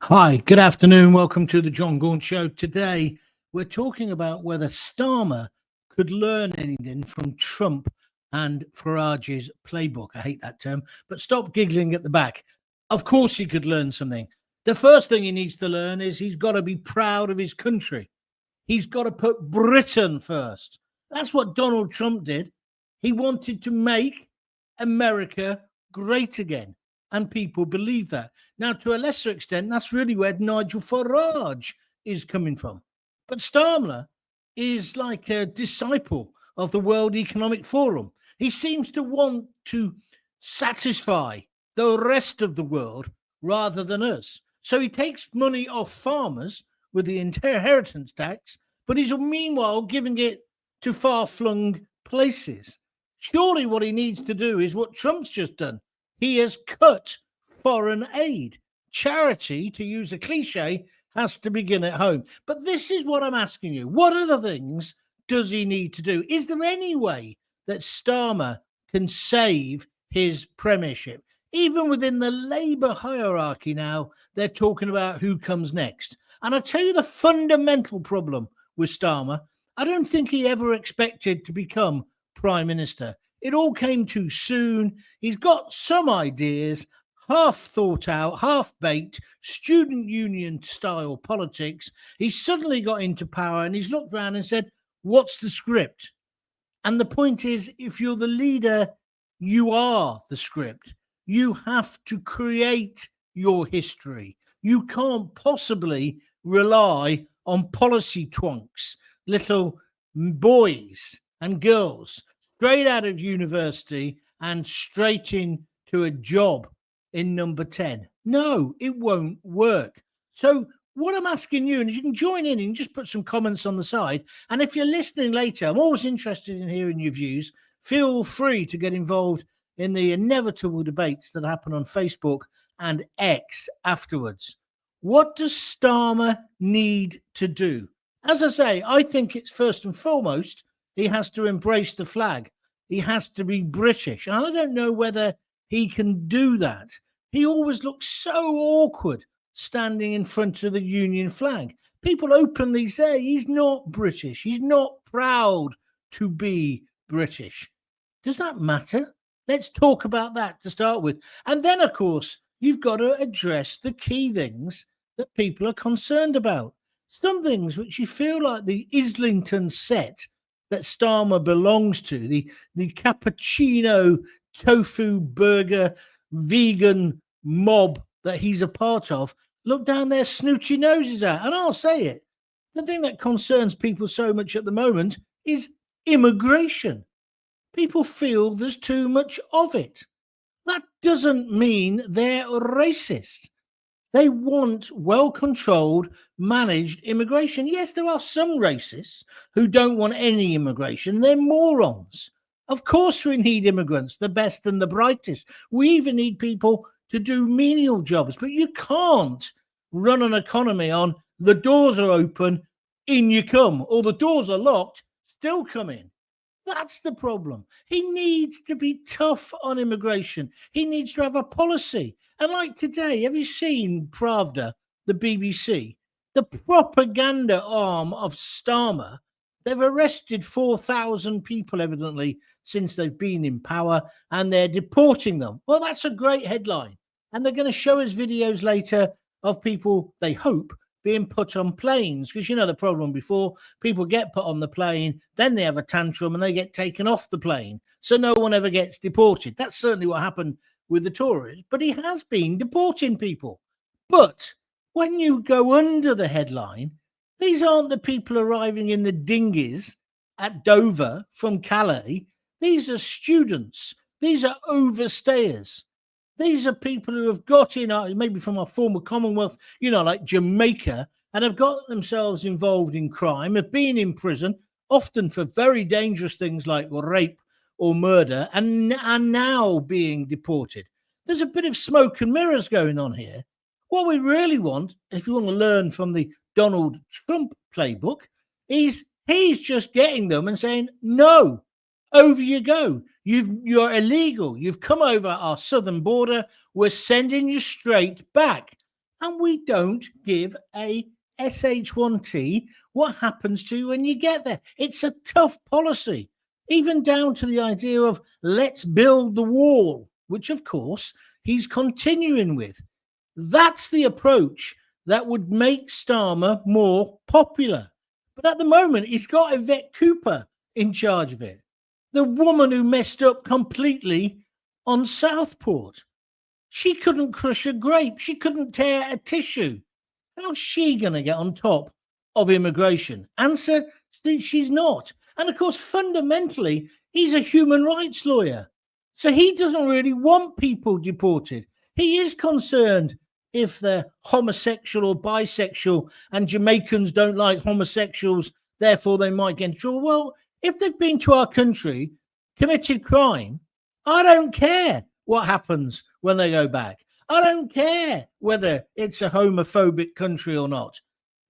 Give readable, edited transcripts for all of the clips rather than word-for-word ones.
Hi, good afternoon. Welcome to the John Gaunt Show. Today, we're talking about whether Starmer could learn anything from Trump and Farage's playbook. I hate that term, but stop giggling at the back. Of course, he could learn something. The first thing he needs to learn is he's got to be proud of his country. He's got to put Britain first. That's what Donald Trump did. He wanted to make America great again. And people believe that. Now, to a lesser extent, that's really where Nigel Farage is coming from. But Starmer is like a disciple of the World Economic Forum. He seems to want to satisfy the rest of the world rather than us. So he takes money off farmers with the inheritance tax, but he's meanwhile giving it to far-flung places. Surely what he needs to do is what Trump's just done. He has cut foreign aid. Charity, to use a cliche, has to begin at home. But this is what I'm asking you. What other things does he need to do? Is there any way that Starmer can save his premiership? Even within the Labour hierarchy now, they're talking about who comes next. And I tell you the fundamental problem with Starmer, I don't think he ever expected to become Prime Minister. It all came too soon. He's got some ideas, half thought out, half baked, student union style politics. He suddenly got into power and he's looked around and said, what's the script? And the point is, if you're the leader, you are the script. You have to create your history. You can't possibly rely on policy twonks, little boys and girls straight out of university and straight into a job in number 10. No, it won't work. So what I'm asking you, and you can join in and just put some comments on the side. And if you're listening later, I'm always interested in hearing your views. Feel free to get involved in the inevitable debates that happen on Facebook and X afterwards. What does Starmer need to do? As I say, I think it's first and foremost, he has to embrace the flag. He has to be British. And I don't know whether he can do that. He always looks so awkward standing in front of the Union flag. People openly say he's not British. He's not proud to be British. Does that matter? Let's talk about that to start with. And then, of course, you've got to address the key things that people are concerned about. Some things which you feel like the Islington set that Starmer belongs to, the cappuccino tofu burger vegan mob that he's a part of, look down their snooty noses at. And I'll say it. The thing that concerns people so much at the moment is immigration. People feel there's too much of it. That doesn't mean they're racist. They want well-controlled, managed immigration. Yes, there are some racists who don't want any immigration. They're morons. Of course we need immigrants, the best and the brightest. We even need people to do menial jobs. But you can't run an economy on the doors are open, in you come, or the doors are locked, still come in. That's the problem. He needs to be tough on immigration. He needs to have a policy. And like today, have you seen Pravda, the BBC? The propaganda arm of Starmer, they've arrested 4,000 people, evidently, since they've been in power, and they're deporting them. Well, that's a great headline. And they're going to show us videos later of people, they hope, being put on planes, because you know the problem before, people get put on the plane, then they have a tantrum and they get taken off the plane, so no one ever gets deported. That's certainly what happened with the Tories, but he has been deporting people. But when you go under the headline, these aren't the people arriving in the dinghies at Dover from Calais. These are students. These are overstayers. These are people who have got in, maybe from our former Commonwealth, you know, like Jamaica, and have got themselves involved in crime, have been in prison, often for very dangerous things like rape or murder, and are now being deported. There's a bit of smoke and mirrors going on here. What we really want, if you want to learn from the Donald Trump playbook, is he's just getting them and saying, no, over you go. You're illegal. You've come over our southern border. We're sending you straight back. and we don't give a SH1T what happens to you when you get there. It's a tough policy, even down to the idea of let's build the wall, which of course he's continuing with. That's the approach that would make Starmer more popular. But at the moment, he's got Yvette Cooper in charge of it, the woman who messed up completely on Southport. She couldn't crush a grape. She couldn't tear a tissue. How's she going to get on top of immigration? Answer, she's not. And of course, fundamentally, he's a human rights lawyer. So he doesn't really want people deported. He is concerned if they're homosexual or bisexual and Jamaicans don't like homosexuals, therefore they might get in trouble. Well, if they've been to our country, committed crime, I don't care what happens when they go back. I don't care whether it's a homophobic country or not.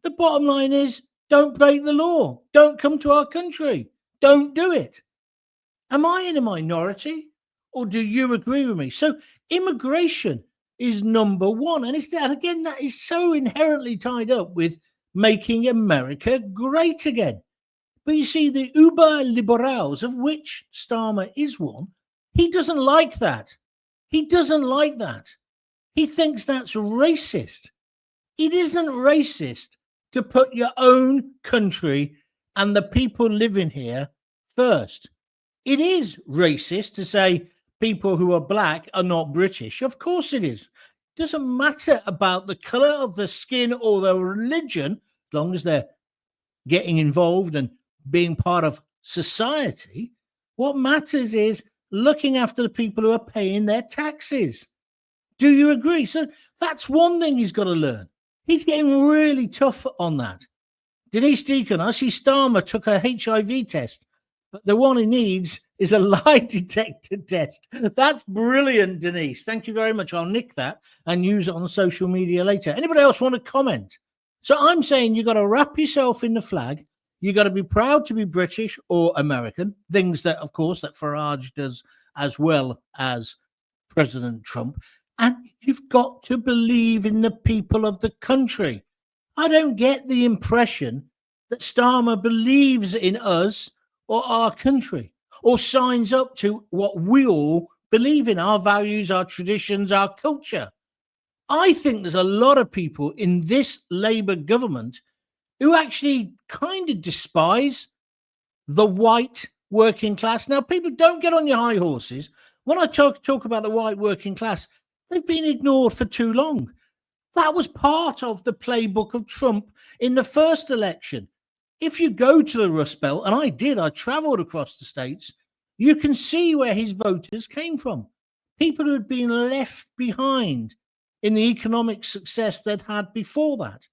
The bottom line is, don't break the law. Don't come to our country. Don't do it. Am I in a minority, or do you agree with me? So immigration is number one. And it's that, again, that is so inherently tied up with making America great again. But you see, the uber liberals, of which Starmer is one, he doesn't like that. He doesn't like that. He thinks that's racist. It isn't racist to put your own country and the people living here first. It is racist to say people who are black are not British. Of course it is. It doesn't matter about the color of the skin or the religion, as long as they're getting involved and being part of society. What matters is looking after the people who are paying their taxes. Do you agree? So that's one thing he's got to learn. He's getting really tough on that. Denise Deacon, I see Starmer took a HIV test, but the one he needs is a lie detector test. That's brilliant, Denise. Thank you very much. I'll nick that and use it on social media later. Anybody else want to comment? So I'm saying you've got to wrap yourself in the flag. You've got to be proud to be British or American, things that, of course, that Farage does as well as President Trump. And you've got to believe in the people of the country. I don't get the impression that Starmer believes in us or our country or signs up to what we all believe in, our values, our traditions, our culture. I think there's a lot of people in this Labour government who actually kind of despise the white working class. Now, people, don't get on your high horses. When I talk about the white working class, they've been ignored for too long. That was part of the playbook of Trump in the first election. If you go to the Rust Belt, and I traveled across the states, you can see where his voters came from. People who had been left behind in the economic success they'd had before that.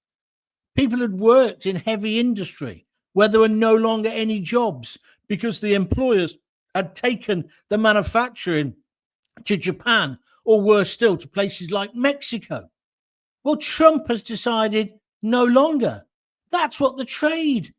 People who'd worked in heavy industry where there were no longer any jobs because the employers had taken the manufacturing to Japan, or worse still, to places like Mexico. Well, Trump has decided no longer. That's what the trade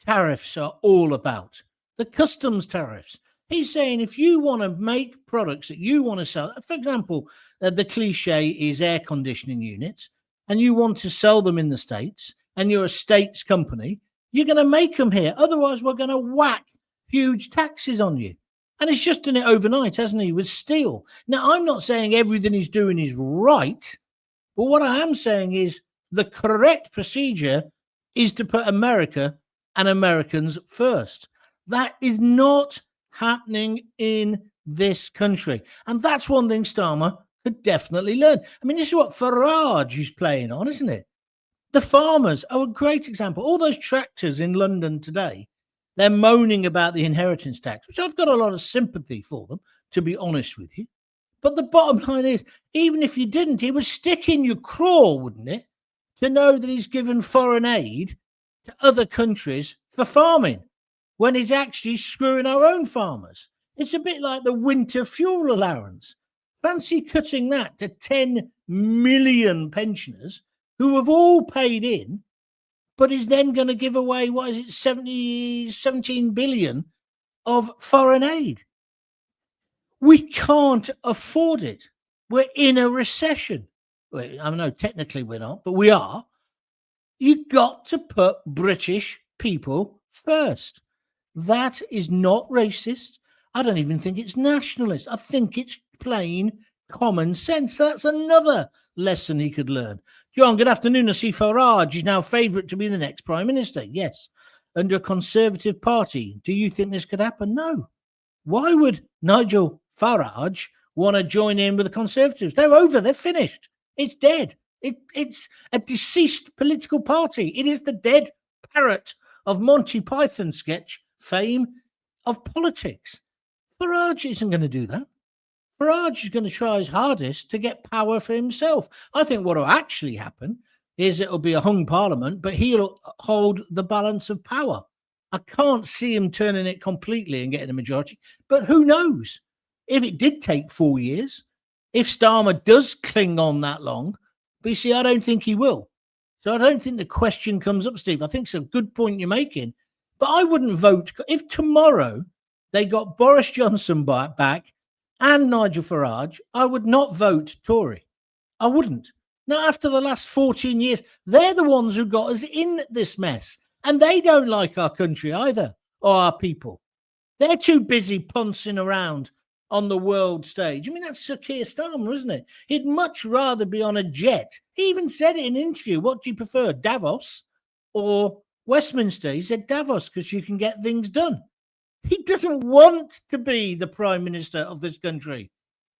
tariffs are all about, the customs tariffs. He's saying if you want to make products that you want to sell, for example, the cliche is air conditioning units, and you want to sell them in the States, and you're a States company, you're going to make them here. Otherwise, we're going to whack huge taxes on you. And he's just done it overnight, hasn't he, with steel. Now, I'm not saying everything he's doing is right, but what I am saying is the correct procedure is to put America and Americans first. That is not happening in this country. And that's one thing Starmer could definitely learn. I mean, this is what Farage is playing on, isn't it? The farmers are a great example. All those tractors in London today, they're moaning about the inheritance tax, which I've got a lot of sympathy for them, to be honest with you. But the bottom line is, even if you didn't, it would stick in your craw, wouldn't it, to know that he's given foreign aid to other countries for farming when he's actually screwing our own farmers. It's a bit like the winter fuel allowance. Fancy cutting that to 10 million pensioners who have all paid in, but is then going to give away, 17 billion of foreign aid. We can't afford it. We're in a recession. I know technically we're not, but we are. You've got to put British people first. That is not racist. I don't even think it's nationalist. I think it's plain common sense. So that's another lesson he could learn. John, good afternoon. I see Farage is now favourite to be the next Prime Minister. Yes, under a Conservative Party. Do you think this could happen? No. Why would Nigel Farage want to join in with the Conservatives? They're over. They're finished. It's dead. It's a deceased political party. It is the dead parrot of Monty Python sketch fame of politics. Farage isn't going to do that. Farage is going to try his hardest to get power for himself. I think what will actually happen is it'll be a hung parliament, but he'll hold the balance of power. I can't see him turning it completely and getting a majority, but who knows? If it did take 4 years, if Starmer does cling on that long, but you see, I don't think he will. So I don't think the question comes up, Steve. I think it's a good point you're making, but I wouldn't vote. If tomorrow they got Boris Johnson back and Nigel Farage, I would not vote Tory. I wouldn't. Now, after the last 14 years, they're the ones who got us in this mess. And they don't like our country either, or our people. They're too busy pouncing around on the world stage. I mean, that's Sir Keir Starmer, isn't it? He'd much rather be on a jet. He even said it in an interview. What do you prefer, Davos or Westminster? He said Davos because you can get things done. He doesn't want to be the Prime Minister of this country.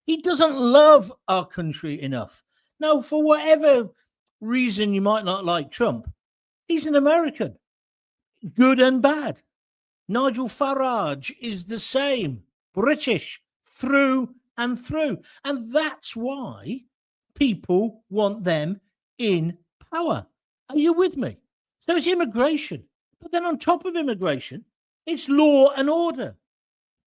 He doesn't love our country enough. Now, for whatever reason you might not like Trump, he's an American, good and bad. Nigel Farage is the same, British through and through. And that's why people want them in power. Are you with me? So it's immigration. But then on top of immigration, it's law and order.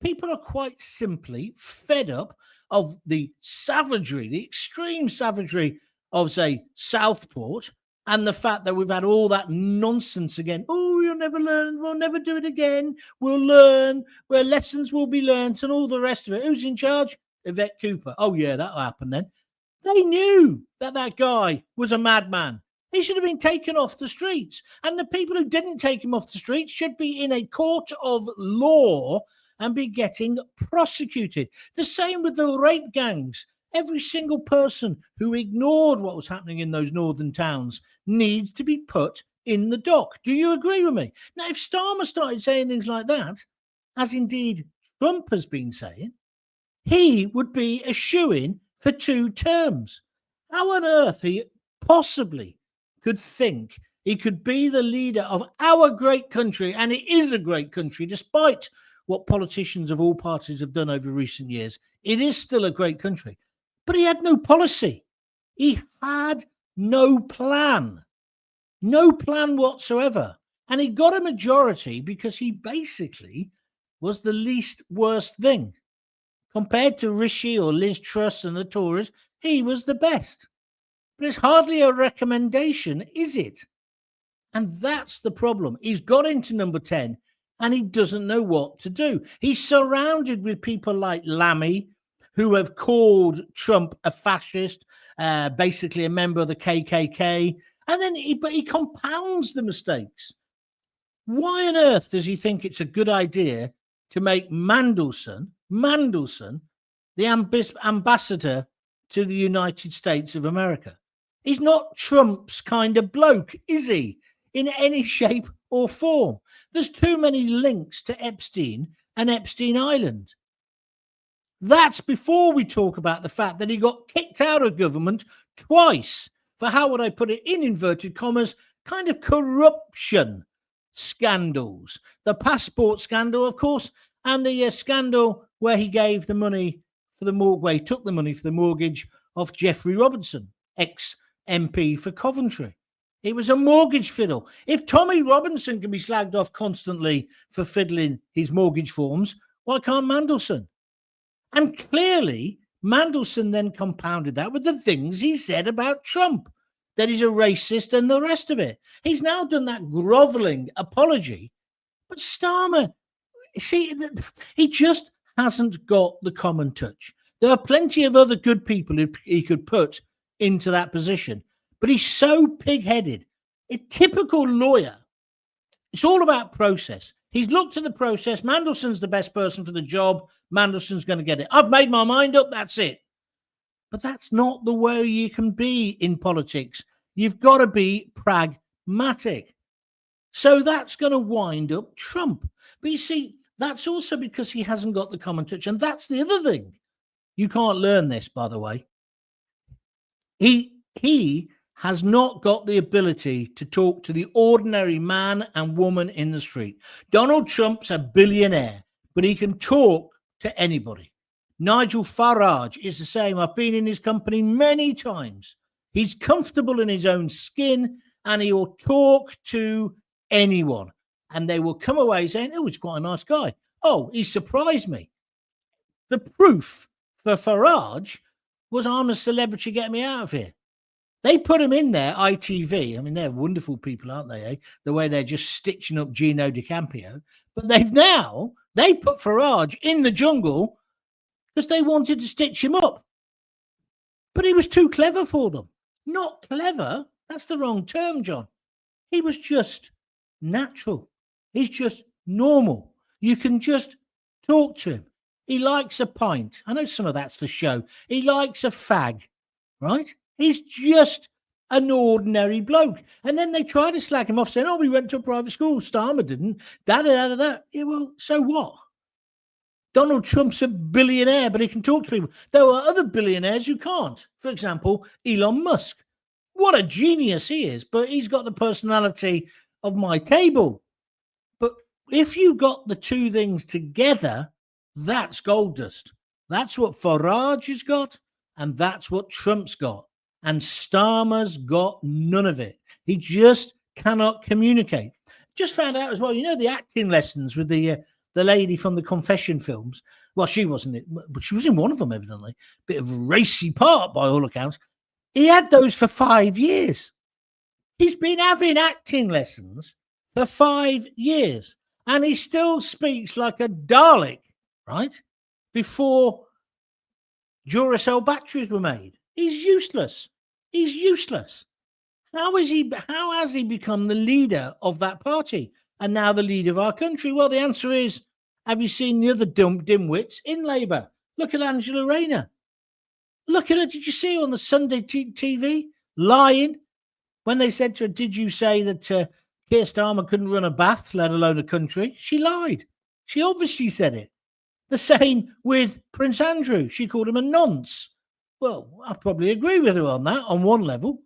People are quite simply fed up of the savagery, the extreme savagery of, say, Southport, and the fact that we've had all that nonsense again. Oh, you'll never learn. We'll never do it again. We'll learn where lessons will be learnt and all the rest of it. Who's in charge? Yvette Cooper. Oh, yeah, that'll happen then. They knew that that guy was a madman. He should have been taken off the streets. And the people who didn't take him off the streets should be in a court of law and be getting prosecuted. The same with the rape gangs. Every single person who ignored what was happening in those northern towns needs to be put in the dock. Do you agree with me? Now, if Starmer started saying things like that, as indeed Trump has been saying, he would be a shoo-in for 2 terms. How on earth he possibly could think he could be the leader of our great country, and it is a great country, despite what politicians of all parties have done over recent years. It is still a great country. But he had no policy. He had no plan whatsoever. And he got a majority because he basically was the least worst thing. Compared to Rishi or Liz Truss and the Tories, he was the best. But it's hardly a recommendation, is it? And that's the problem. He's got into number 10 and he doesn't know what to do. He's surrounded with people like Lammy, who have called Trump a fascist, basically a member of the KKK, and then he compounds the mistakes. Why on earth does he think it's a good idea to make Mandelson the ambassador to the United States of America? He's not Trump's kind of bloke, is he? In any shape or form. There's too many links to Epstein and Epstein Island. That's before we talk about the fact that he got kicked out of government twice for, how would I put it, in inverted commas, kind of corruption scandals. The passport scandal, of course, and the scandal where he gave the money for the mortgage, took the money for the mortgage of Jeffrey Robinson, ex-MP for Coventry. It was a mortgage fiddle. If Tommy Robinson can be slagged off constantly for fiddling his mortgage forms, why can't Mandelson? And clearly, Mandelson then compounded that with the things he said about Trump, that he's a racist and the rest of it. He's now done that groveling apology. But Starmer, see, he just hasn't got the common touch. There are plenty of other good people he could put into that position. But he's so pig-headed. A typical lawyer. It's all about process. He's looked at the process. Mandelson's the best person for the job. Mandelson's going to get it. I've made my mind up. That's it. But that's not the way you can be in politics. You've got to be pragmatic. So that's going to wind up Trump. But you see, that's also because he hasn't got the common touch. And that's the other thing. You can't learn this, by the way. He has not got the ability to talk to the ordinary man and woman in the street. Donald Trump's a billionaire, but he can talk to anybody. Nigel Farage is the same. I've been in his company many times. He's comfortable in his own skin, and he will talk to anyone. And they will come away saying, oh, he's quite a nice guy. Oh, he surprised me. The proof for Farage was, I'm a celebrity, get me out of here. They put him in there, ITV. I mean, they're wonderful people, aren't they? Eh? The way they're just stitching up Gino DiCampio. But they put Farage in the jungle because they wanted to stitch him up. But he was too clever for them. Not clever. That's the wrong term, John. He was just natural. He's just normal. You can just talk to him. He likes a pint. I know some of that's for show. He likes a fag, right? He's just an ordinary bloke. And then they try to slag him off saying, oh, we went to a private school. Starmer didn't. Da-da-da-da-da. Yeah, well, so what? Donald Trump's a billionaire, but he can talk to people. There are other billionaires who can't. For example, Elon Musk. What a genius he is, but he's got the personality of my table. But if you got the two things together, that's gold dust. That's what Farage has got, and that's what Trump's got. And Starmer's got none of it. He just cannot communicate. Just found out as well, you know, the acting lessons with the lady from the Confession films. Well, she wasn't it, but she was in one of them, evidently. Bit of a racy part by all accounts. He had those for 5 years. He's been having acting lessons for 5 years. And he still speaks like a Dalek, right? Before Duracell batteries were made. He's useless. He's useless. How has he become the leader of that party and now the leader of our country? Well, the answer is, have you seen the other dimwits in Labour? Look at Angela Rayner. Look at her. Did you see her on the Sunday TV lying when they said to her, did you say that Keir Starmer couldn't run a bath, let alone a country? She lied. She obviously said it. The same with Prince Andrew. She called him a nonce. Well, I probably agree with her on that on one level,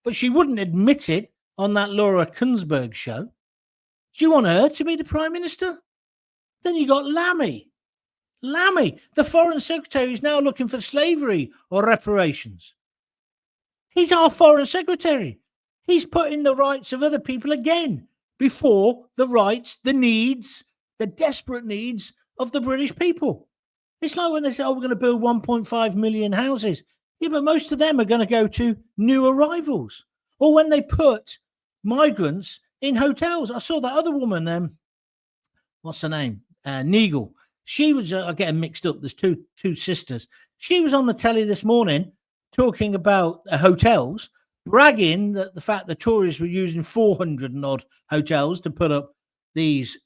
but she wouldn't admit it on that Laura Kuenssberg show. Do you want her to be the Prime Minister? Then you got Lammy. The Foreign Secretary, is now looking for slavery or reparations. He's our Foreign Secretary. He's putting the rights of other people again before the rights, the needs, the desperate needs of the British people. It's like when they say, oh, we're going to build 1.5 million houses. Yeah, but most of them are going to go to new arrivals. Or when they put migrants in hotels. I saw that other woman, what's her name? Nigel. She was, I get them mixed up. There's two sisters. She was on the telly this morning talking about hotels, bragging that the fact that Tories were using 400 and odd hotels to put up these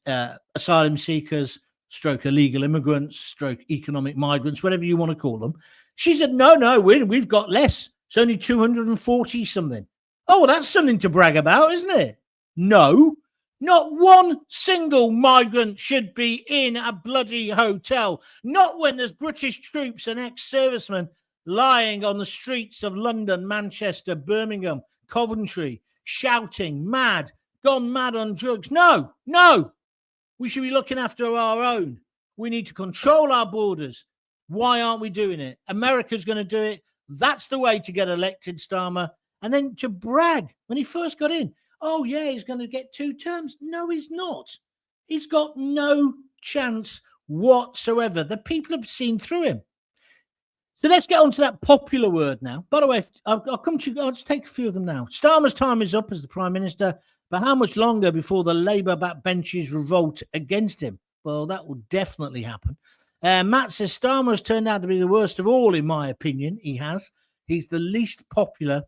asylum seekers, stroke illegal immigrants, stroke economic migrants, whatever you want to call them. She said, no, we've got less. It's only 240 something. Oh, well, that's something to brag about, isn't it? No, not one single migrant should be in a bloody hotel. Not when there's British troops and ex-servicemen lying on the streets of London, Manchester, Birmingham, Coventry, shouting, mad, gone mad on drugs. No. We should be looking after our own. We need to control our borders. Why aren't we doing it? America's going to do it. That's the way to get elected, Starmer. And then to brag when he first got in. Oh, yeah, he's going to get 2 terms. No, he's not. He's got no chance whatsoever. The people have seen through him. So let's get on to that popular word now. By the way, I'll come to you. I'll just take a few of them now. Starmer's time is up as the Prime Minister. But how much longer before the Labour backbenchers revolt against him? Well, that will definitely happen. Matt says Starmer has turned out to be the worst of all, in my opinion. He has. He's the least popular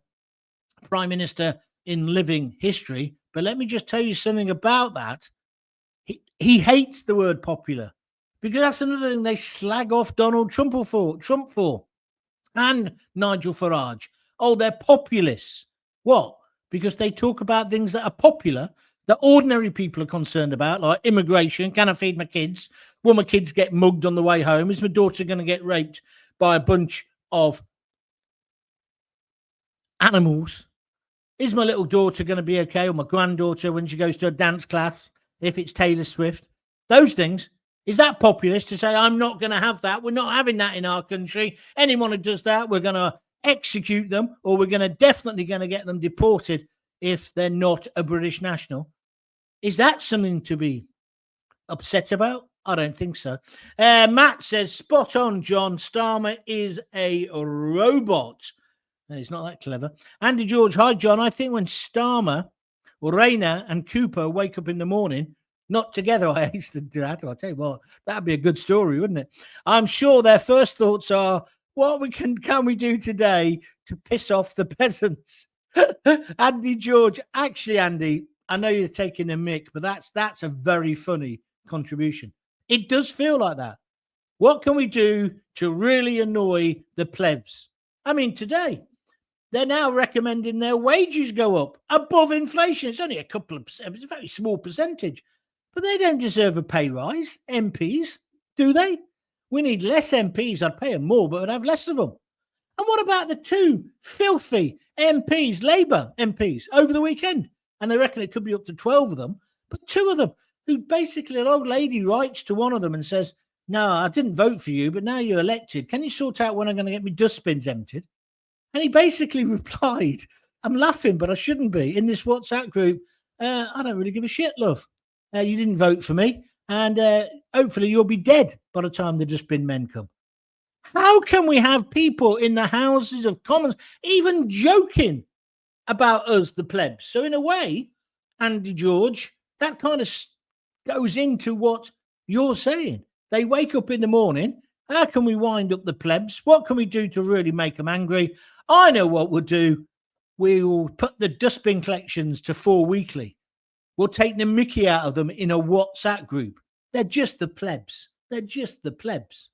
prime minister in living history. But let me just tell you something about that. He hates the word popular, because that's another thing they slag off Donald Trump for, and Nigel Farage. Oh, they're populists. What? Because they talk about things that are popular, that ordinary people are concerned about, like immigration. Can I feed my kids? Will my kids get mugged on the way home? Is my daughter going to get raped by a bunch of animals? Is my little daughter going to be okay, or my granddaughter when she goes to a dance class, if it's Taylor Swift? Those things. Is that populist to say, I'm not going to have that? We're not having that in our country. Anyone who does that, we're going to execute them, or we're definitely going to get them deported if they're not a British national. Is that something to be upset about? I don't think so. Matt says, spot on, John. Starmer is a robot. No, he's not that clever. Andy George, hi, John. I think when Starmer, Rayner and Cooper wake up in the morning, not together, I used to do that. I'll tell you what, that'd be a good story, wouldn't it? I'm sure their first thoughts are, what can we do today to piss off the peasants? Andy George, actually, Andy, I know you're taking a mick, but that's a very funny contribution. It does feel like that. What can we do to really annoy the plebs? I mean, today, they're now recommending their wages go up above inflation. It's only a couple of percent. It's a very small percentage. But they don't deserve a pay rise, MPs, do they? We need less MPs. I'd pay them more, but I'd have less of them. And what about the two filthy MPs, Labour MPs, over the weekend? And they reckon it could be up to 12 of them. But two of them, who basically an old lady writes to one of them and says, no, I didn't vote for you, but now you're elected. Can you sort out when I'm going to get my dustbins emptied? And he basically replied, I'm laughing, but I shouldn't be, in this WhatsApp group, I don't really give a shit, love. You didn't vote for me, and hopefully you'll be dead by the time the dustbin men come. How can we have people in the Houses of Commons even joking about us, the plebs? So in a way, Andy George, that kind of goes into what you're saying. They wake up in the morning. How can we wind up the plebs? What can we do to really make them angry? I know what we'll do. We'll put the dustbin collections to 4 weekly. We'll take the mickey out of them in a WhatsApp group. They're just the plebs. They're just the plebs.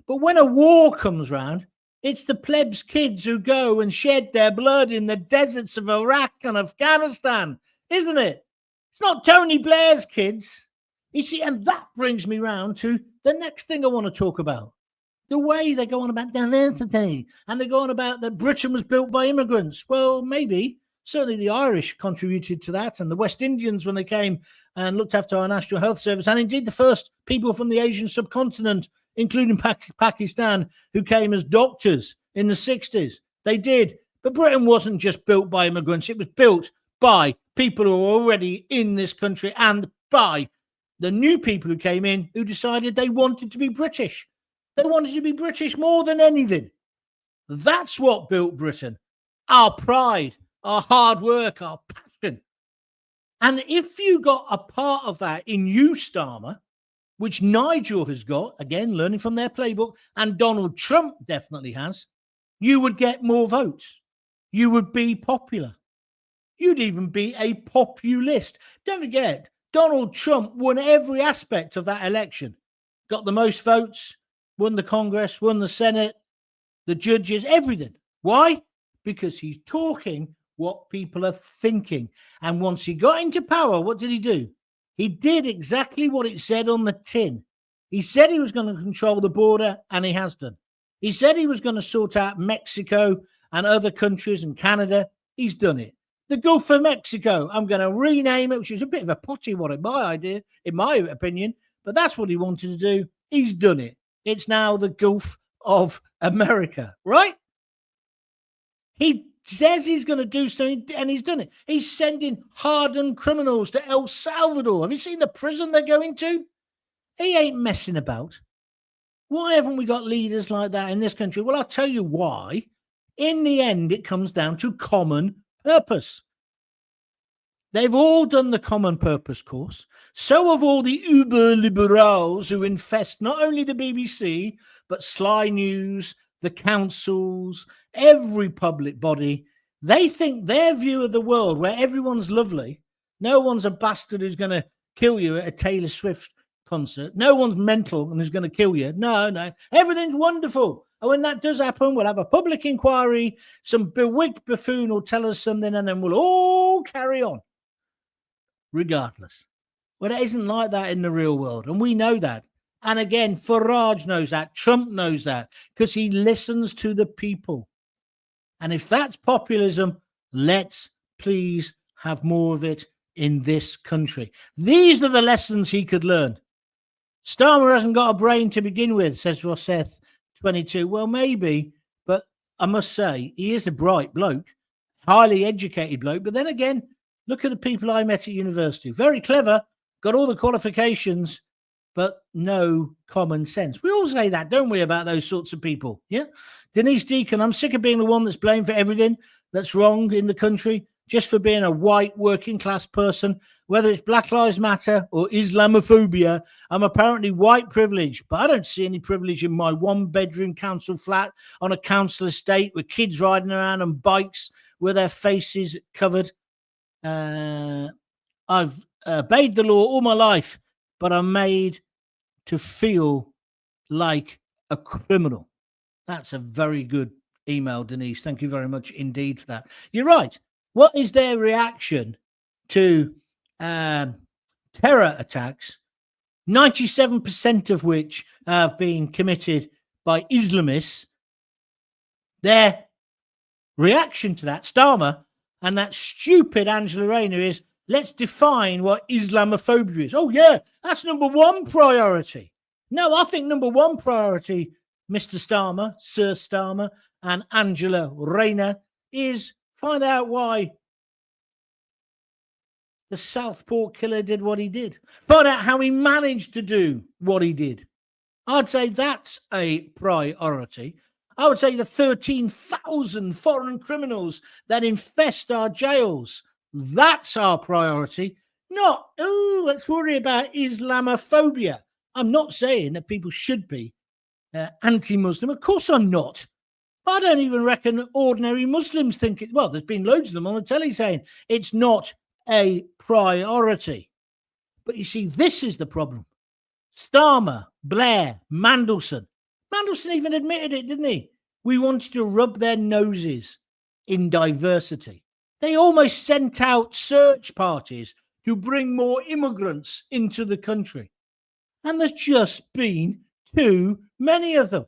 But when a war comes round, it's the plebs' kids who go and shed their blood in the deserts of Iraq and Afghanistan, isn't it? It's not Tony Blair's kids. You see, and that brings me round to the next thing I want to talk about. The way they go on about diversity, and they go on about that Britain was built by immigrants. Well, maybe. Certainly the Irish contributed to that, and the West Indians when they came and looked after our National Health Service, and indeed the first people from the Asian subcontinent, including Pakistan, who came as doctors in the 60s. They did. But Britain wasn't just built by immigrants. It was built by people who were already in this country and by the new people who came in who decided they wanted to be British. They wanted to be British more than anything. That's what built Britain. Our pride, our hard work, our passion. And if you got a part of that in you, Starmer, which Nigel has got, again, learning from their playbook, and Donald Trump definitely has, you would get more votes. You would be popular. You'd even be a populist. Don't forget, Donald Trump won every aspect of that election. Got the most votes, won the Congress, won the Senate, the judges, everything. Why? Because he's talking what people are thinking. And once he got into power, what did he do? He did exactly what it said on the tin. He said he was going to control the border, and he has done. He said he was going to sort out Mexico and other countries and Canada. He's done it. The Gulf of Mexico, I'm going to rename it, which is a bit of a potty one in my idea, in my opinion, but that's what he wanted to do. He's done it. It's now the Gulf of America, right? He says he's going to do something, and he's done it. He's sending hardened criminals to El Salvador. Have you seen the prison they're going to? He ain't messing about. Why haven't we got leaders like that in this country? Well, I'll tell you why. In the end, it comes down to common purpose. They've all done the common purpose course. So have all the uber liberals who infest not only the BBC, but Sly News, the councils, every public body, they think their view of the world, where everyone's lovely, no one's a bastard who's going to kill you at a Taylor Swift concert, no one's mental and is going to kill you. No, everything's wonderful. And when that does happen, we'll have a public inquiry, some bewigged buffoon will tell us something, and then we'll all carry on, regardless. Well, it isn't like that in the real world, and we know that. And again, Farage knows that. Trump knows that, because he listens to the people. And if that's populism, let's please have more of it in this country. These are the lessons he could learn. Starmer hasn't got a brain to begin with, says Rosseth 22. Well, maybe, but I must say, he is a bright bloke, highly educated bloke. But then again, look at the people I met at university. Very clever, got all the qualifications, but no common sense. We all say that, don't we, about those sorts of people? Yeah. Denise Deacon, I'm sick of being the one that's blamed for everything that's wrong in the country, just for being a white working class person. Whether it's Black Lives Matter or Islamophobia, I'm apparently white privileged, but I don't see any privilege in my one-bedroom council flat on a council estate with kids riding around on bikes with their faces covered. I've obeyed the law all my life, but I'm made to feel like a criminal. That's a very good email, Denise. Thank you very much indeed for that. You're right. What is their reaction to terror attacks, 97% of which have been committed by Islamists? Their reaction to that, Starmer and that stupid Angela Rayner, is let's define what Islamophobia is. Oh, yeah, that's number one priority. No, I think number one priority, Mr. Starmer, Sir Starmer, and Angela Rayner, is find out why the Southport killer did what he did. Find out how he managed to do what he did. I'd say that's a priority. I would say the 13,000 foreign criminals that infest our jails, that's our priority. Not, let's worry about Islamophobia. I'm not saying that people should be anti-Muslim. Of course I'm not. I don't even reckon ordinary Muslims think it. Well, there's been loads of them on the telly saying it's not a priority. But you see, this is the problem. Starmer, Blair, Mandelson. Mandelson even admitted it, didn't he? We wanted to rub their noses in diversity. They almost sent out search parties to bring more immigrants into the country. And there's just been too many of them.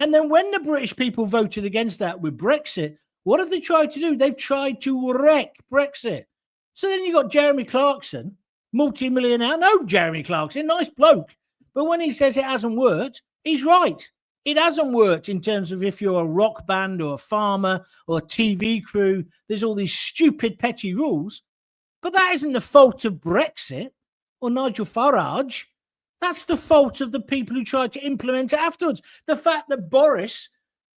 And then when the British people voted against that with Brexit, what have they tried to do? They've tried to wreck Brexit. So then you got Jeremy Clarkson, multi-millionaire. No, Jeremy Clarkson, nice bloke. But when he says it hasn't worked, he's right. It hasn't worked in terms of if you're a rock band or a farmer or a TV crew. There's all these stupid, petty rules. But that isn't the fault of Brexit or Nigel Farage. That's the fault of the people who tried to implement it afterwards. The fact that Boris,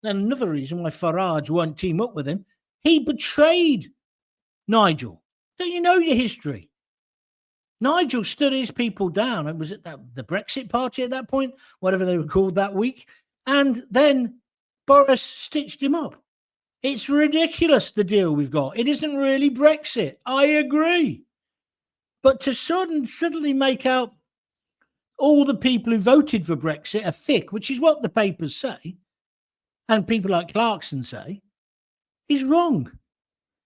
and another reason why Farage won't team up with him, he betrayed Nigel. Don't you know your history? Nigel stood his people down. It was at the Brexit party at that point, whatever they were called that week. And then Boris stitched him up. It's ridiculous, the deal we've got. It isn't really Brexit. I agree. But to suddenly make out all the people who voted for Brexit are thick, which is what the papers say, and people like Clarkson say, is wrong.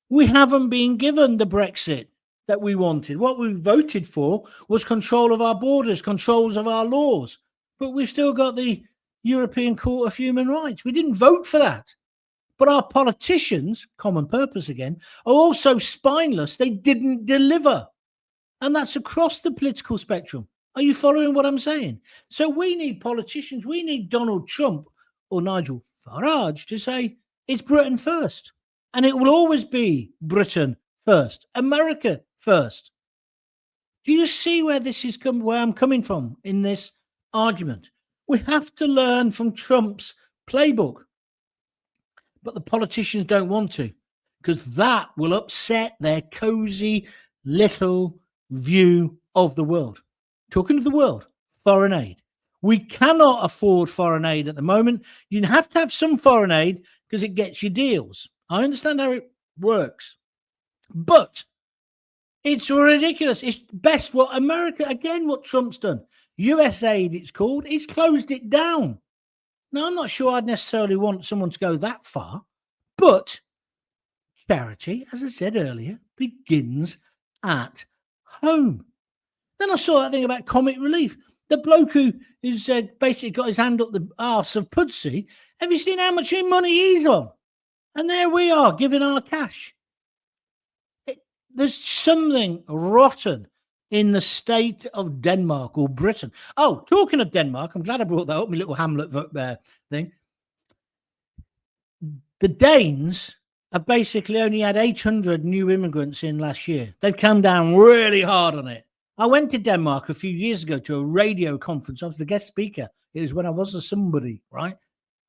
We haven't been given the Brexit that we wanted. What we voted for was control of our borders, controls of our laws. But we've still got the European Court of Human Rights. We didn't vote for that. But our politicians, common purpose again, are also spineless. They didn't deliver. And that's across the political spectrum. Are you following what I'm saying? So we need politicians. We need Donald Trump or Nigel Farage to say it's Britain first. And it will always be Britain first, America first. Do you see where this is where I'm coming from in this argument? We have to learn from Trump's playbook. But the politicians don't want to, because that will upset their cozy little view of the world. Talking of the world, foreign aid. We cannot afford foreign aid at the moment. You have to have some foreign aid because it gets you deals. I understand how it works. But it's ridiculous. It's best what America, again, what Trump's done. USAID, it's called. He's closed it down. Now, I'm not sure I'd necessarily want someone to go that far, but charity, as I said earlier, begins at home. Then I saw that thing about comic relief. The bloke who's basically got his hand up the arse of Pudsey, have you seen how much money he's on? And there we are, giving our cash. There's something rotten in the state of Denmark or Britain. Oh, talking of Denmark, I'm glad I brought that up, my little Hamlet thing. The Danes have basically only had 800 new immigrants in last year. They've come down really hard on it. I went to Denmark a few years ago to a radio conference. I was the guest speaker. It was when I was a somebody, right?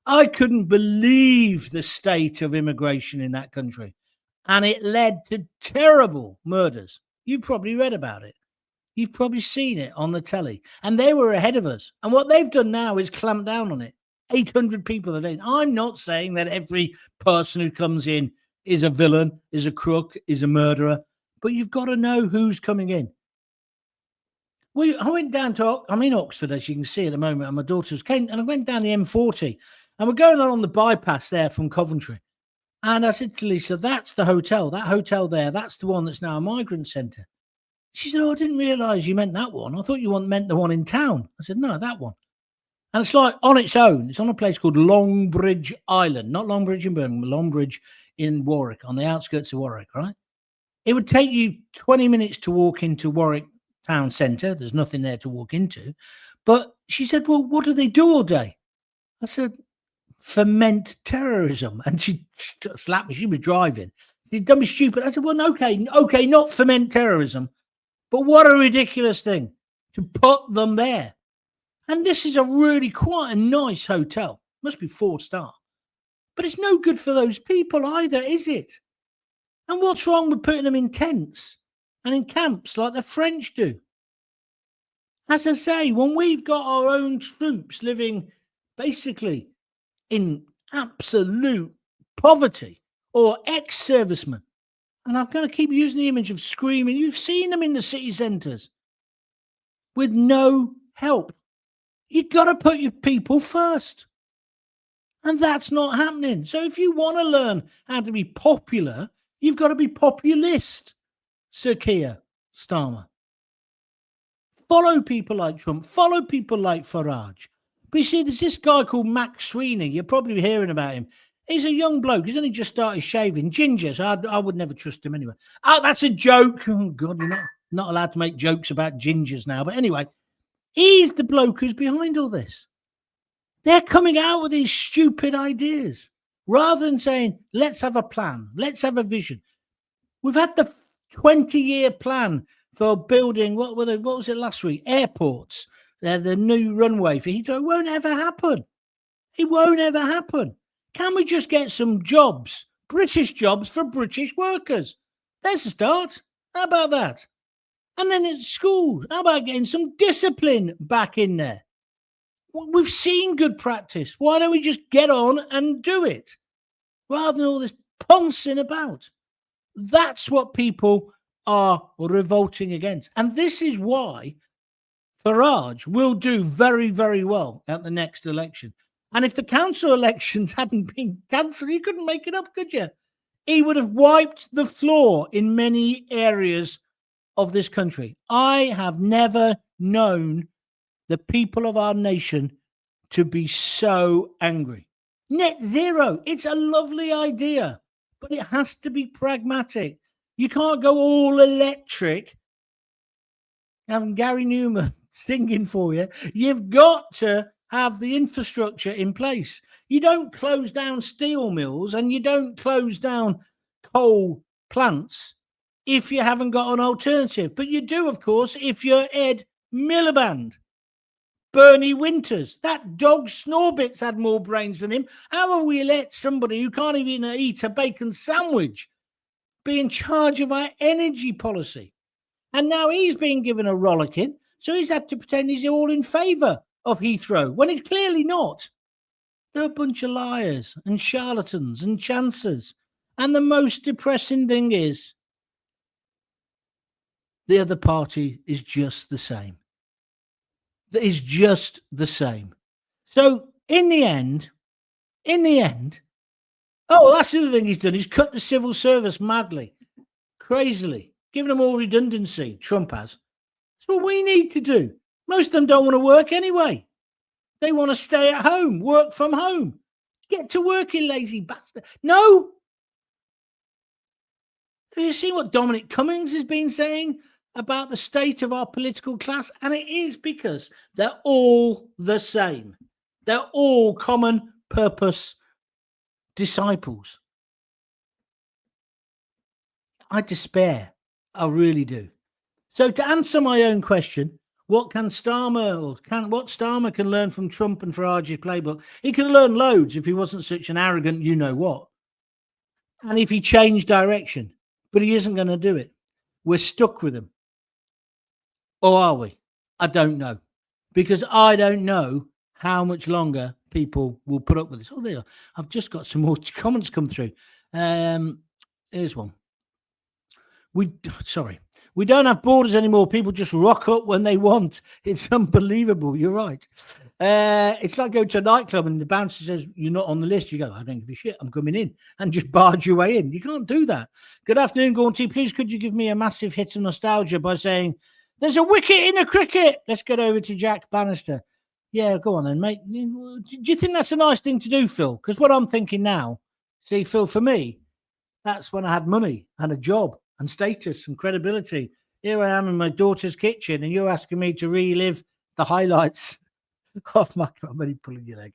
I couldn't believe the state of immigration in that country. And it led to terrible murders. You've probably read about it. You've probably seen it on the telly. And they were ahead of us. And what they've done now is clamp down on it. 800 people a day. I'm not saying that every person who comes in is a villain, is a crook, is a murderer. But you've got to know who's coming in. I went down to, I'm in Oxford, as you can see at the moment, and my daughters came, and I went down the M40, and we're going on the bypass there from Coventry. And I said to Lisa, that's the hotel, that hotel there, that's the one that's now a migrant centre. She said, oh, I didn't realise you meant that one. I thought you meant the one in town. I said, no, that one. And it's like on its own. It's on a place called Longbridge Island, not Longbridge in Birmingham, but Longbridge in Warwick, on the outskirts of Warwick, right? It would take you 20 minutes to walk into Warwick town centre. There's nothing there to walk into. But she said, well, what do they do all day? I said, foment terrorism. And she slapped me. She was driving. She'd done me stupid. I said, well, okay, not foment terrorism. But what a ridiculous thing to put them there. And this is a really quite a nice hotel. Must be 4-star. But it's no good for those people either, is it? And what's wrong with putting them in tents and in camps like the French do? As I say, when we've got our own troops living basically in absolute poverty, or ex-servicemen, and I'm going to keep using the image of screaming, you've seen them in the city centres with no help. You've got to put your people first. And that's not happening. So if you want to learn how to be popular, you've got to be populist, Sir Keir Starmer. Follow people like Trump. Follow people like Farage. But you see, there's this guy called Max Sweeney. You're probably hearing about him. He's a young bloke. He's only just started shaving. Ginger, so I would never trust him anyway. Oh, that's a joke. Oh, God, you're not allowed to make jokes about gingers now. But anyway, he's the bloke who's behind all this. They're coming out with these stupid ideas rather than saying, let's have a plan. Let's have a vision. We've had the 20-year plan for building, what was it last week? Airports. The new runway for Heathrow. It won't ever happen. It won't ever happen. Can we just get some jobs, British jobs for British workers? There's a start. How about that? And then at schools, how about getting some discipline back in there? We've seen good practice. Why don't we just get on and do it rather than all this poncing about? That's what people are revolting against. And this is why Farage will do very, very well at the next election. And if the council elections hadn't been cancelled, you couldn't make it up, could you? He would have wiped the floor in many areas of this country. I have never known the people of our nation to be so angry. Net zero, it's a lovely idea, but it has to be pragmatic. You can't go all electric, having Gary Newman singing for you. You've got to have the infrastructure in place. You don't close down steel mills and you don't close down coal plants if you haven't got an alternative. But you do, of course, if you're Ed Miliband. Bernie Winters, that dog Snorbits had more brains than him. How have we let somebody who can't even eat a bacon sandwich be in charge of our energy policy? And now he's being given a rollicking, so he's had to pretend he's all in favour of Heathrow when it's clearly not. They're a bunch of liars and charlatans and chancers. And the most depressing thing is the other party is just the same. That is just the same. So in the end, oh, that's the other thing he's done. He's cut the civil service madly, crazily, giving them all redundancy. Trump has. That's what we need to do. Most of them don't want to work anyway. They want to stay at home, work from home. Get to work, you lazy bastard. No. Have you seen what Dominic Cummings has been saying about the state of our political class? And it is because they're all the same. They're all common purpose disciples. I despair. I really do. So to answer my own question, what Starmer can learn from Trump and Farage's playbook? He could learn loads if he wasn't such an arrogant you-know-what. And if he changed direction. But he isn't going to do it. We're stuck with him. Or are we? I don't know. Because I don't know how much longer people will put up with this. Oh, there. I've just got some more comments come through. Here's one. We don't have borders anymore. People just rock up when they want. It's unbelievable. You're right. It's like going to a nightclub and the bouncer says, you're not on the list. You go, I don't give a shit. I'm coming in, and just barge your way in. You can't do that. Good afternoon, Gaunty. Please, could you give me a massive hit of nostalgia by saying, there's a wicket in a cricket? Let's get over to Jack Bannister. Yeah, go on then, mate. Do you think that's a nice thing to do, Phil? Because what I'm thinking now, see, Phil, for me, that's when I had money and a job and status and credibility. Here I am in my daughter's kitchen, and you're asking me to relive the highlights of my... I'm only pulling your leg.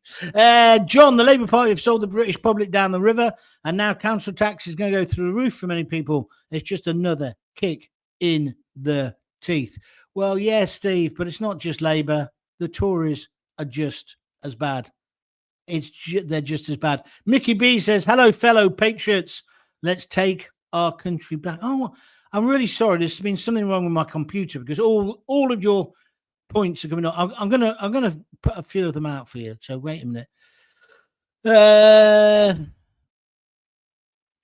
John, the Labour Party have sold the British public down the river, and now council tax is going to go through the roof for many people. It's just another kick in the teeth. Well, yeah, Steve, but it's not just Labour. The Tories are just as bad. They're just as bad. Mickey B says, hello, fellow patriots. Let's take our country back. Oh, I'm really sorry. There's been something wrong with my computer because all of your points are coming up. I'm gonna put a few of them out for you. So wait a minute.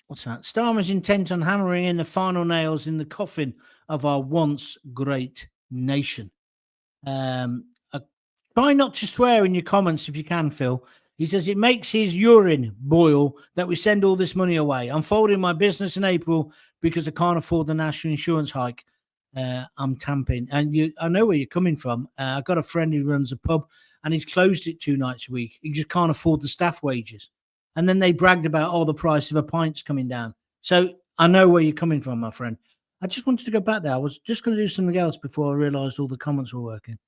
What's that? Starmer's intent on hammering in the final nails in the coffin of our once great nation. Try not to swear in your comments if you can, Phil. He says it makes his urine boil that we send all this money away. I'm folding my business in April because I can't afford the national insurance hike. I'm tamping. And I know where you're coming from. I've got a friend who runs a pub and he's closed it 2 nights a week. He just can't afford the staff wages. And then they bragged about, the price of a pint's coming down. So I know where you're coming from, my friend. I just wanted to go back there. I was just going to do something else before I realised all the comments were working.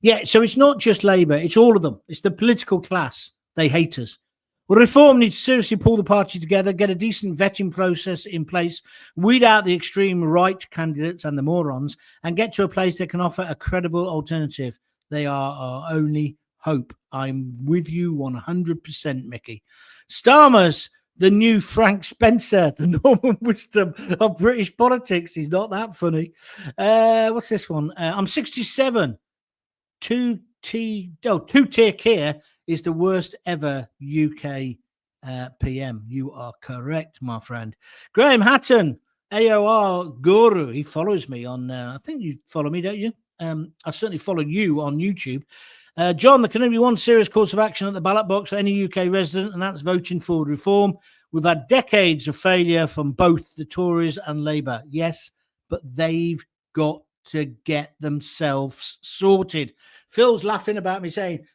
Yeah, so it's not just Labour. It's all of them. It's the political class. They hate us. Well, reform needs to seriously pull the party together, get a decent vetting process in place, weed out the extreme right candidates and the morons, and get to a place that can offer a credible alternative. They are our only hope. I'm with you 100%, Mickey. Starmer's the new Frank Spencer, the Norman Wisdom of British politics. He's not that funny. What's this one? I'm 67. Two-tier Keir is the worst ever UK PM. You are correct, my friend. Graham Hatton, AOR Guru. He follows me on, I think you follow me, don't you? I certainly follow you on YouTube. John, there can only be one serious course of action at the ballot box for any UK resident, and that's voting for reform. We've had decades of failure from both the Tories and Labour. Yes, but they've got to get themselves sorted. Phil's laughing about me saying,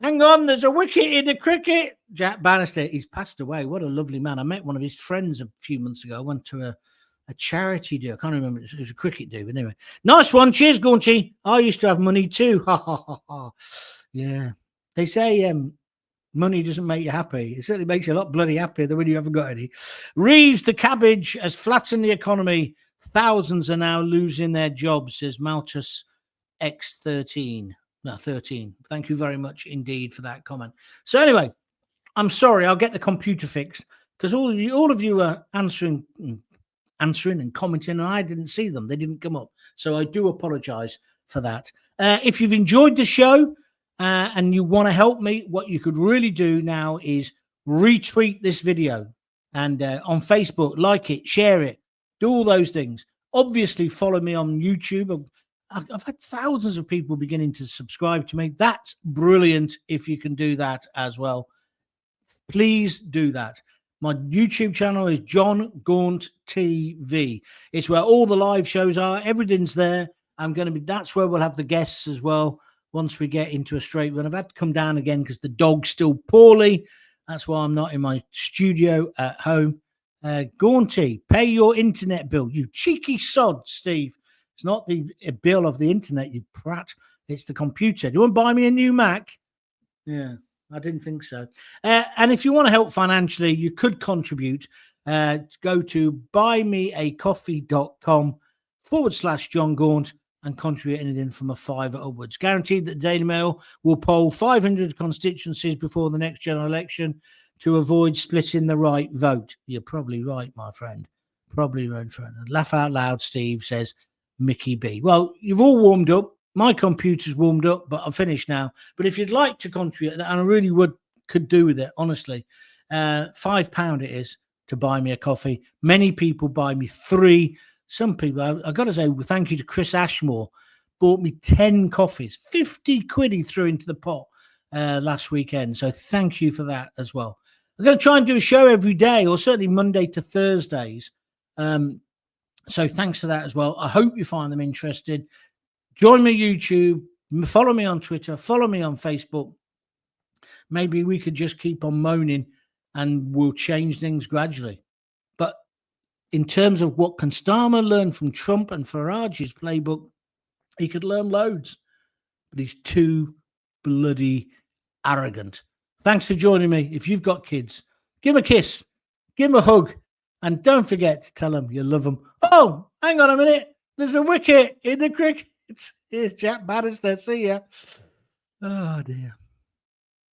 hang on, there's a wicket in the cricket. Jack Bannister, he's passed away. What a lovely man. I met one of his friends a few months ago. I went to a charity do. I can't remember. It was a cricket do, but anyway. Nice one. Cheers, Gaunchy. I used to have money too. Ha, ha, ha, ha. Yeah. They say money doesn't make you happy. It certainly makes you a lot bloody happier than when you haven't got any. Reeves, the cabbage has flattened the economy. Thousands are now losing their jobs, says Malthus X13. No, 13. Thank you very much indeed for that comment. So anyway, I'm sorry. I'll get the computer fixed because all of you are answering and commenting, and I didn't see them. They didn't come up. So I do apologize for that. If you've enjoyed the show, and you want to help me, what you could really do now is retweet this video and on Facebook, like it, share it, do all those things. Obviously, follow me on YouTube. I've had thousands of people beginning to subscribe to me. That's brilliant if you can do that as well. Please do that. My YouTube channel is John Gaunt TV. It's where all the live shows are. Everything's there. That's where we'll have the guests as well once we get into a straight run. I've had to come down again because the dog's still poorly. That's why I'm not in my studio at home. Gaunty, pay your internet bill. You cheeky sod, Steve. It's not the bill of the internet, you prat. It's the computer. Do you want to buy me a new Mac? Yeah. I didn't think so. And if you want to help financially, you could contribute. Go to buymeacoffee.com/John Gaunt and contribute anything from £5 upwards. Guaranteed that the Daily Mail will poll 500 constituencies before the next general election to avoid splitting the right vote. You're probably right, my friend. Probably right, friend. Laugh out loud, Steve, says Mickey B. Well, you've all warmed up. My computer's warmed up, but I'm finished now. But if you'd like to contribute, and I really could do with it, honestly, £5 it is to buy me a coffee. Many people buy me 3. Some people, I've got to say, thank you to Chris Ashmore, bought me 10 coffees. 50 quid he threw into the pot last weekend. So thank you for that as well. I'm going to try and do a show every day, or certainly Monday to Thursdays. So thanks for that as well. I hope you find them interested. Join me on YouTube, follow me on Twitter, follow me on Facebook. Maybe we could just keep on moaning and we'll change things gradually. But in terms of what can Starmer learn from Trump and Farage's playbook, he could learn loads. But he's too bloody arrogant. Thanks for joining me. If you've got kids, give them a kiss, give them a hug, and don't forget to tell them you love them. Oh, hang on a minute. There's a wicket in the cricket. Here's Jack Bannister. See ya. Oh, dear.